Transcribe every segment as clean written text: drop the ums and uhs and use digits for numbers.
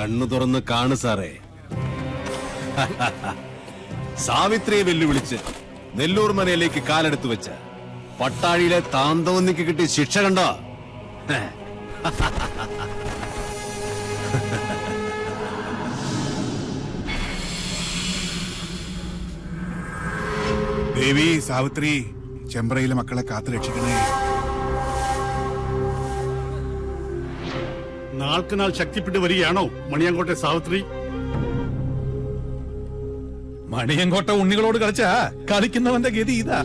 കണ്ണു തുറന്ന് കാണു സാറേ. സാവിത്രിയെ വെല്ലുവിളിച്ച് നെല്ലൂർ മനയിലേക്ക് കാലെടുത്തു വെച്ച പട്ടാഴിയിലെ താന്തോന്നിക്ക് കിട്ടിയ ശിക്ഷ കണ്ടോ? ദേവി സാവിത്രി, ചെമ്പ്രയിലെ മക്കളെ കാത്തു രക്ഷിക്കണേ. നാൾക്ക് നാൾ ശക്തിപ്പെട്ടു വരികയാണോ മണിയങ്കോട്ടെ സാവിത്രി? മണിയങ്കോട്ട ഉണ്ണികളോട് കളിച്ചാ കളിക്കുന്നവന്റെ ഗതി ഇതാ.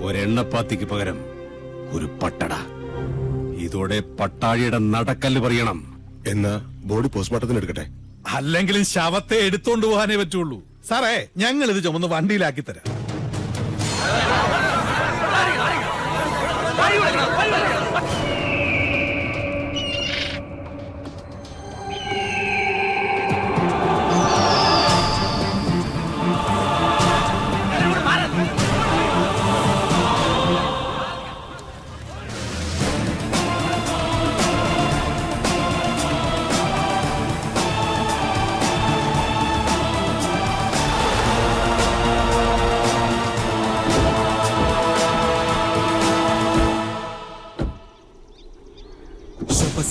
ഒരെണ്ണപ്പാത്തിക്ക് പകരം ഒരു പട്ടട. ഇതോടെ പട്ടാഴിയുടെ നടക്കല്ല് പറയണം. എന്നാ ബോഡി പോസ്റ്റ്മോർട്ടത്തിന് എടുക്കട്ടെ? അല്ലെങ്കിലും ശവത്തെ എടുത്തോണ്ട് പോകാനേ പറ്റുള്ളൂ. സാറേ, ഞങ്ങൾ ഇത് ചുമന്ന് വണ്ടിയിലാക്കി തരാം.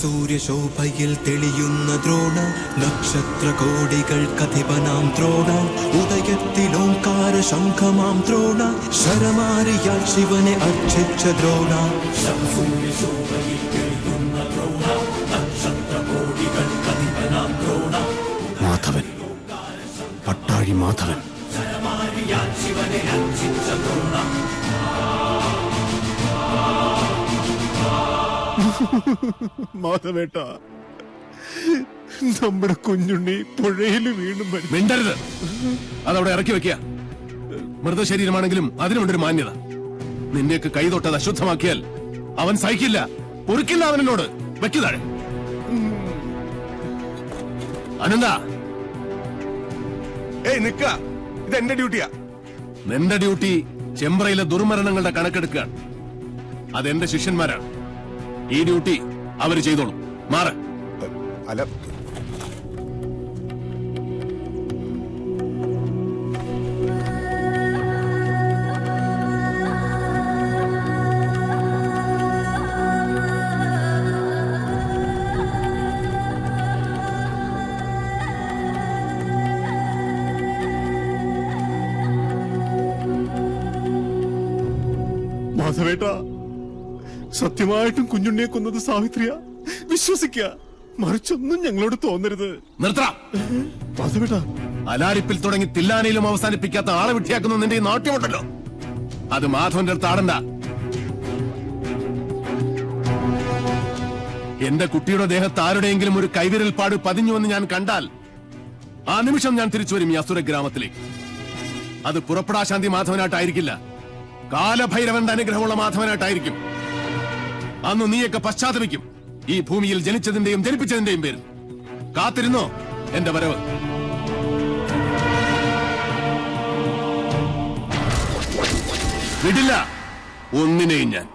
സൂര്യശോഭയിൽ തെളിയുന്ന ദ്രോണ, നക്ഷത്രകോടികൾ കഥിപനാം ദ്രോണ, ഉദയത്തിലോംകാര ശംഖമാം ദ്രോണ, ശരമാരിയാൽ ശിവനെ അർച്ചിച്ച ദ്രോണ. സൂര്യശോഭയിൽ തെളിയുന്ന ദ്രോണ, നക്ഷത്രകോടികൾ കഥിപനാം ദ്രോണ, മാധവൻ, പട്ടാഴി മാധവൻ. ശരമാരിയാൽ ശിവനെ അർച്ചിച്ച ദ്രോണ. മാധവേട്ട, നമ്മുടെ കുഞ്ഞുണ്ണി പുഴയിൽ വീണ്ടും മിണ്ടരുത്. അതവിടെ ഇറക്കി വെക്കുക. മൃതശരീരമാണെങ്കിലും അതിനുമുണ്ടൊരു മാന്യത. നിന്റെയൊക്കെ കൈ തൊട്ടത് അശുദ്ധമാക്കിയാൽ അവൻ സഹിക്കില്ല, പൊറുക്കില്ല. അവനോട് വെക്കുതാഴെ. അനന്ത, നിക്ക, ഇത് എന്റെ ഡ്യൂട്ടിയാ. നിന്റെ ഡ്യൂട്ടി ചെമ്പ്രയിലെ ദുർമരണങ്ങളുടെ കണക്കെടുക്കുകയാണ്. അതെന്റെ ശിഷ്യന്മാരാണ്. ഈ ഡ്യൂട്ടി അവര് ചെയ്തോളും. മാറ്. അല്ല, മാധവേട്ട, സത്യമായിട്ടും കുഞ്ഞുണ്ണിയെ കൊന്നത് സാവിത്രിയ. വിശ്വസിക്കുക, മറിച്ചൊന്നും ഞങ്ങളോട് തോന്നരുത്. നിർത്തണം. മാധവേട്ട, അലാരിപ്പിൽ തുടങ്ങി തില്ലാനയിലും അവസാനിപ്പിക്കാത്ത ആളെ വിട്ടിയാക്കുന്ന നിന്റെ ഈ നാട്യമുണ്ടല്ലോ, അത് മാധവന്റെ അടുത്ത് ആടണ്ട. എന്റെ കുട്ടിയുടെ ദേഹത്ത് ആരുടെയെങ്കിലും ഒരു കൈവിരൽ പാട് പതിഞ്ഞുവെന്ന് ഞാൻ കണ്ടാൽ ആ നിമിഷം ഞാൻ തിരിച്ചു വരും ഈ അസുര ഗ്രാമത്തിലേക്ക്. അത് പുറപ്പെടാശാന്തി മാധവനായിട്ടായിരിക്കില്ല, കാലഭൈരവന്റെ അനുഗ്രഹമുള്ള മാധവനായിട്ടായിരിക്കും. അന്ന് നീയൊക്കെ പശ്ചാത്തപിക്കും, ഈ ഭൂമിയിൽ ജനിച്ചതിന്റെയും ജനിപ്പിച്ചതിന്റെയും പേരിൽ. കാത്തിരുന്നോ എന്റെ വരവ്. വിടില്ല ഒന്നിനെയും ഞാൻ.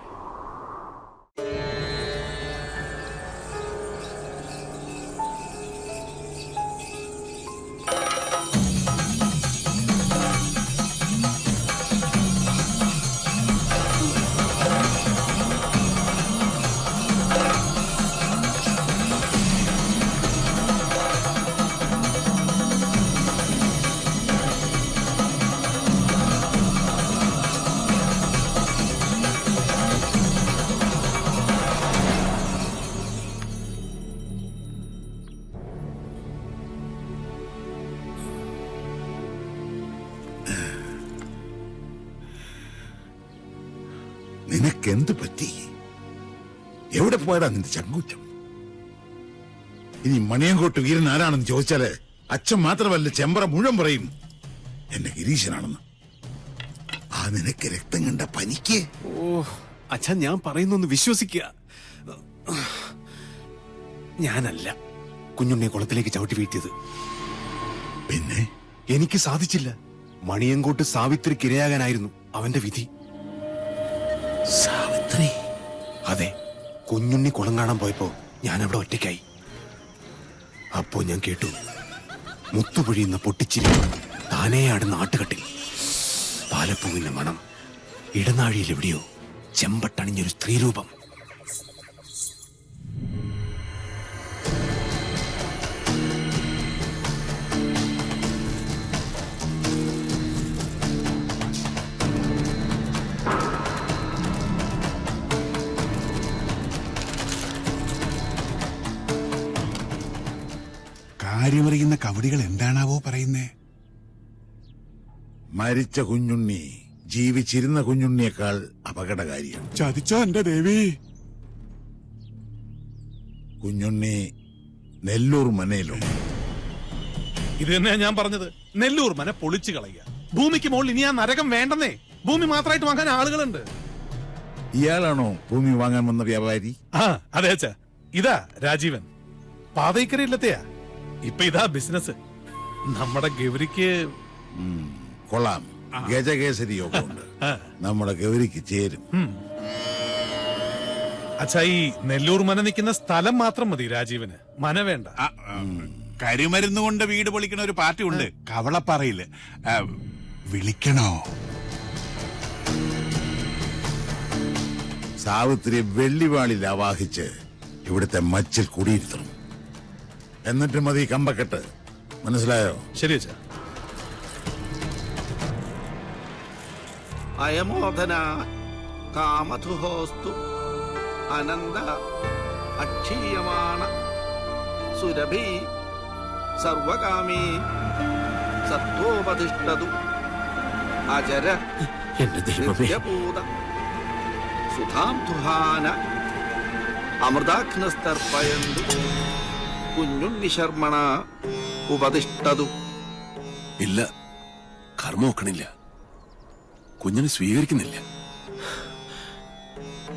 നിനക്കെന്ത് പറ്റി? എവിടെ പോയടാ നിന്റെ ചങ്കൂറ്റം? ഇനി മണിയങ്കോട്ട് വീരൻ ആരാണെന്ന് ചോദിച്ചാല് അച്ഛൻ മാത്രമല്ല, ചെമ്പ്ര മുഴുവൻ പറയും എന്റെ ഗിരീശനാണെന്ന്. ആ നിനക്ക് രക്തം കണ്ട പനിക്ക്. ഓ അച്ഛൻ, ഞാൻ പറയുന്നൊന്ന് വിശ്വസിക്കുക. ഞാനല്ല കുഞ്ഞുണ്ണിയെ കുളത്തിലേക്ക് ചവിട്ടി വീഴ്ത്തിയത്. പിന്നെ എനിക്ക് സാധിച്ചില്ല. മണിയങ്കോട്ട് സാവിത്രിക്ക് ഇരയാകാനായിരുന്നു അവന്റെ വിധി. സാവിത്രി? അതെ, കുഞ്ഞുണ്ണി കുളം കാണാൻ പോയപ്പോ ഞാൻ അവിടെ ഒറ്റയ്ക്കായി. അപ്പോ ഞാൻ കേട്ടു മുത്തുപൊഴിയുന്ന പൊട്ടിച്ചിരി, താനേയാടുന്ന ആട്ടുകട്ടിൽ പാലപ്പൂവിന്റെ മണം, ഇടനാഴിയിൽ എവിടെയോ ചെമ്പട്ടണിഞ്ഞൊരു സ്ത്രീരൂപം. കാര്യമറിയുന്ന കവടികൾ എന്താണാവോ പറയുന്നേ? മരിച്ച കുഞ്ഞുണ്ണി ജീവിച്ചിരുന്ന കുഞ്ഞുണ്ണിയേക്കാൾ അപകടകാരിയാണ്. ചതിച്ചോ എന്റെ ദേവി? കുഞ്ഞുണ്ണി നെല്ലൂർ മനയിലുണ്ട്. ഇത് തന്നെയാ ഞാൻ പറഞ്ഞത്. നെല്ലൂർ മന പൊളിച്ചു കളയുക. ഭൂമിക്ക് മുകളിൽ ഇനി ആ നരകം വേണ്ടെന്നേ. ഭൂമി മാത്രമായിട്ട് വാങ്ങാൻ ആളുകളുണ്ട്. ഇയാളാണോ ഭൂമി വാങ്ങാൻ വന്ന വ്യാപാരി? ആ അതെ അച്ഛാ, ഇതാ രാജീവൻ. പാതയ്ക്കരയില്ലത്തെയാ. ഇപ്പൊ ഇതാ ബിസിനസ്. നമ്മുടെ ഗൗരിക്ക് കൊള്ളാം. ഗജകേസരി യോഗമുണ്ട്. നമ്മുടെ ഗൗരിക്ക് ചേരും. അച്ഛാ, ഈ നെല്ലൂർ മന നിൽക്കുന്ന സ്ഥലം മാത്രം മതി രാജീവന്. മന വേണ്ട. കരിമരുന്ന് കൊണ്ട് വീട് പൊളിക്കണ ഒരു പാർട്ടി ഉണ്ട് കവളപ്പാറയില്. വിളിക്കണോ? സാവിത്രി വെള്ളിവാളിൽ ആവാഹിച്ച് ഇവിടുത്തെ മച്ചിൽ കുടിയിരുത്തണം. എന്നിട്ട് മതി കമ്പക്കെട്ട്. മനസ്സിലായോ? ശരി അച്ഛാ. അയമോദന കാമധുഹോസ്തു അനന്ത അക്ഷീയമാണ സുരഭി സർവകാമീ സത്വോപതിഷ്ഠതു അജര നിത്യപൂത സുധാം തുഹാന അമൃതാഗ്നസ്തർപ്പയന്തു കുഞ്ഞുണ്ണി ശർമ്മണ ഉപതിഷ്ഠതു. ഇല്ല, കർമ്മ നോക്കണില്ല. കുഞ്ഞിനെ സ്വീകരിക്കുന്നില്ല.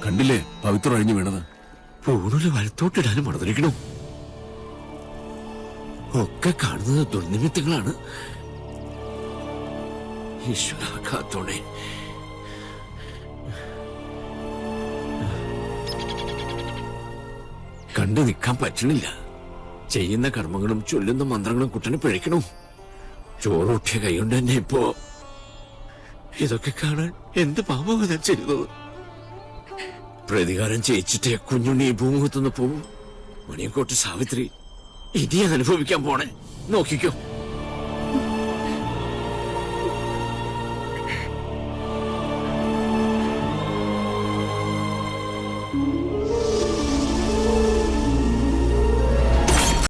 കണ്ടില്ലേ പവിത്ര അഴിഞ്ഞു വീണത്? പൂണൂല് വലത്തോട്ടിടാനും മറന്നിരിക്കണം. ഒക്കെ കാണുന്നത് ദുർനിമിത്തങ്ങളാണ്. ഈശ്വര കാത്തോണേ. കണ്ടു നിൽക്കാൻ പറ്റണില്ല. ചെയ്യുന്ന കർമ്മങ്ങളും ചൊല്ലുന്ന മന്ത്രങ്ങളും കുട്ടനെ പിഴയ്ക്കണം. ചോറൂട്ടിയ കൈകൊണ്ട് തന്നെ ഇപ്പോ ഇതൊക്കെ കാണാൻ എന്ത് പാപമാണ് ഞാൻ ചെയ്തത്? പ്രതികാരം ചെയ്യിച്ചിട്ടേ കുഞ്ഞുണ്ണി ഈ ഭൂമുഖത്തുനിന്ന് പോവും. മണിയങ്കോട്ട് സാവിത്രി ഇനി അനുഭവിക്കാൻ പോണേ. നോക്കിക്കോ.